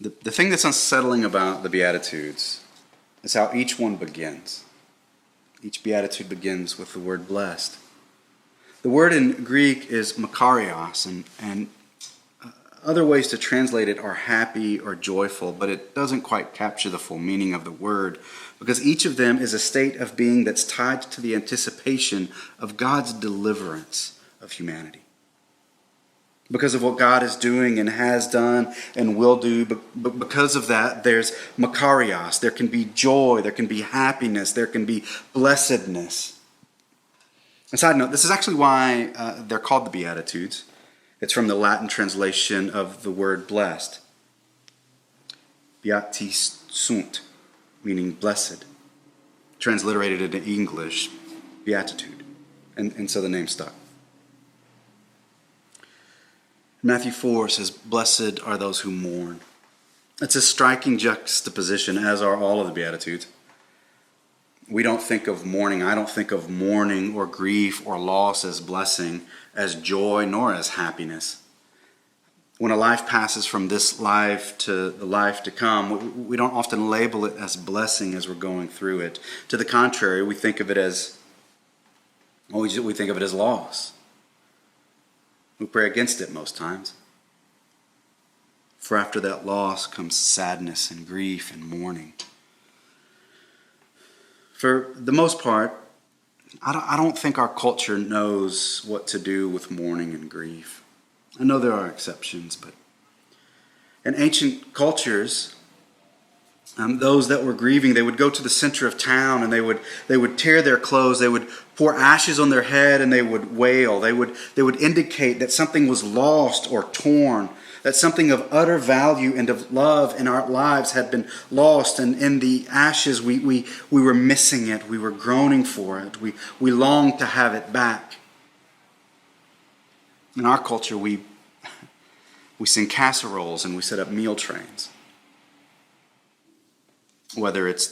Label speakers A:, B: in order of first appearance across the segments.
A: The thing that's unsettling about the Beatitudes is how each one begins. Each Beatitude begins with the word blessed. The word in Greek is makarios, and other ways to translate it are happy or joyful, but it doesn't quite capture the full meaning of the word, because each of them is a state of being that's tied to the anticipation of God's deliverance of humanity. Because of what God is doing and has done and will do, but because of that, there's makarios. There can be joy, there can be happiness, there can be blessedness. A side note, this is actually why they're called the Beatitudes. It's from the Latin translation of the word blessed. Beatis sunt, meaning blessed. Transliterated into English, beatitude. And so the name stuck. Matthew 4 says, "Blessed are those who mourn." It's a striking juxtaposition, as are all of the Beatitudes. We don't think of mourning, I don't think of mourning or grief or loss as blessing, as joy, nor as happiness. When a life passes from this life to the life to come, we don't often label it as blessing as we're going through it. To the contrary, we think of it as loss. We pray against it most times. For after that loss comes sadness and grief and mourning. For the most part, I don't think our culture knows what to do with mourning and grief. I know there are exceptions, but in ancient cultures, those that were grieving, they would go to the center of town and they would tear their clothes, they would pour ashes on their head and they would wail. They would indicate that something was lost or torn, that something of utter value and of love in our lives had been lost, and in the ashes we were missing it, we were groaning for it, we longed to have it back. In our culture, we sing casseroles and we set up meal trains. Whether it's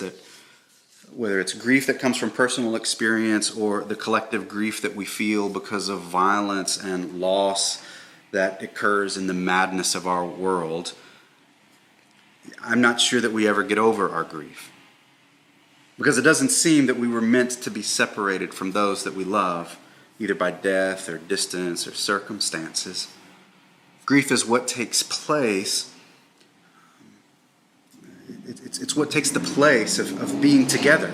A: grief that comes from personal experience or the collective grief that we feel because of violence and loss that occurs in the madness of our world, I'm not sure that we ever get over our grief. Because it doesn't seem that we were meant to be separated from those that we love, either by death or distance or circumstances. Grief is what takes place. It's what takes the place of being together.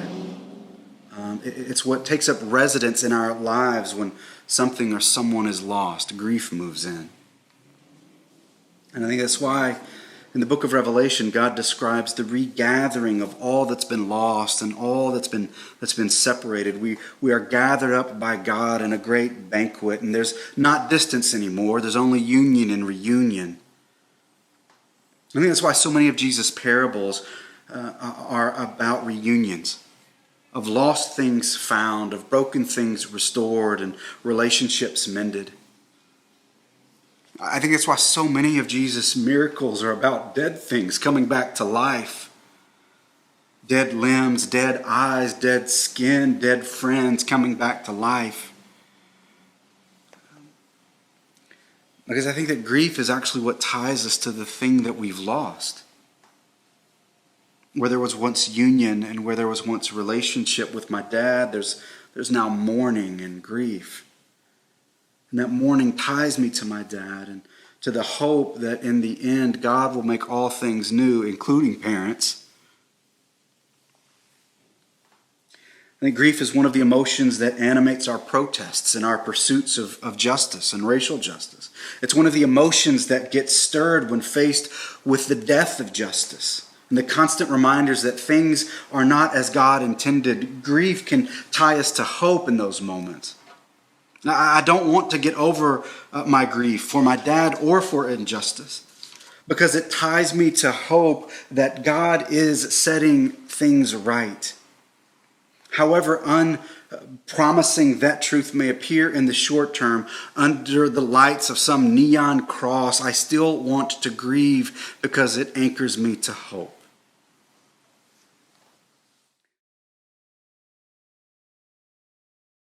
A: It's what takes up residence in our lives when something or someone is lost. Grief moves in. And I think that's why in the book of Revelation, God describes the regathering of all that's been lost and all that's been separated. We are gathered up by God in a great banquet, and there's not distance anymore. There's only union and reunion. I think that's why so many of Jesus' parables are about reunions, of lost things found, of broken things restored, and relationships mended. I think that's why so many of Jesus' miracles are about dead things coming back to life. Dead limbs, dead eyes, dead skin, dead friends coming back to life. Because I think that grief is actually what ties us to the thing that we've lost. Where there was once union and where there was once relationship with my dad, there's now mourning and grief. And that mourning ties me to my dad and to the hope that in the end God will make all things new, including parents. I think grief is one of the emotions that animates our protests and our pursuits of justice and racial justice. It's one of the emotions that gets stirred when faced with the death of justice and the constant reminders that things are not as God intended. Grief can tie us to hope in those moments. Now, I don't want to get over my grief for my dad or for injustice, because it ties me to hope that God is setting things right. However unpromising that truth may appear in the short term, under the lights of some neon cross, I still want to grieve because it anchors me to hope.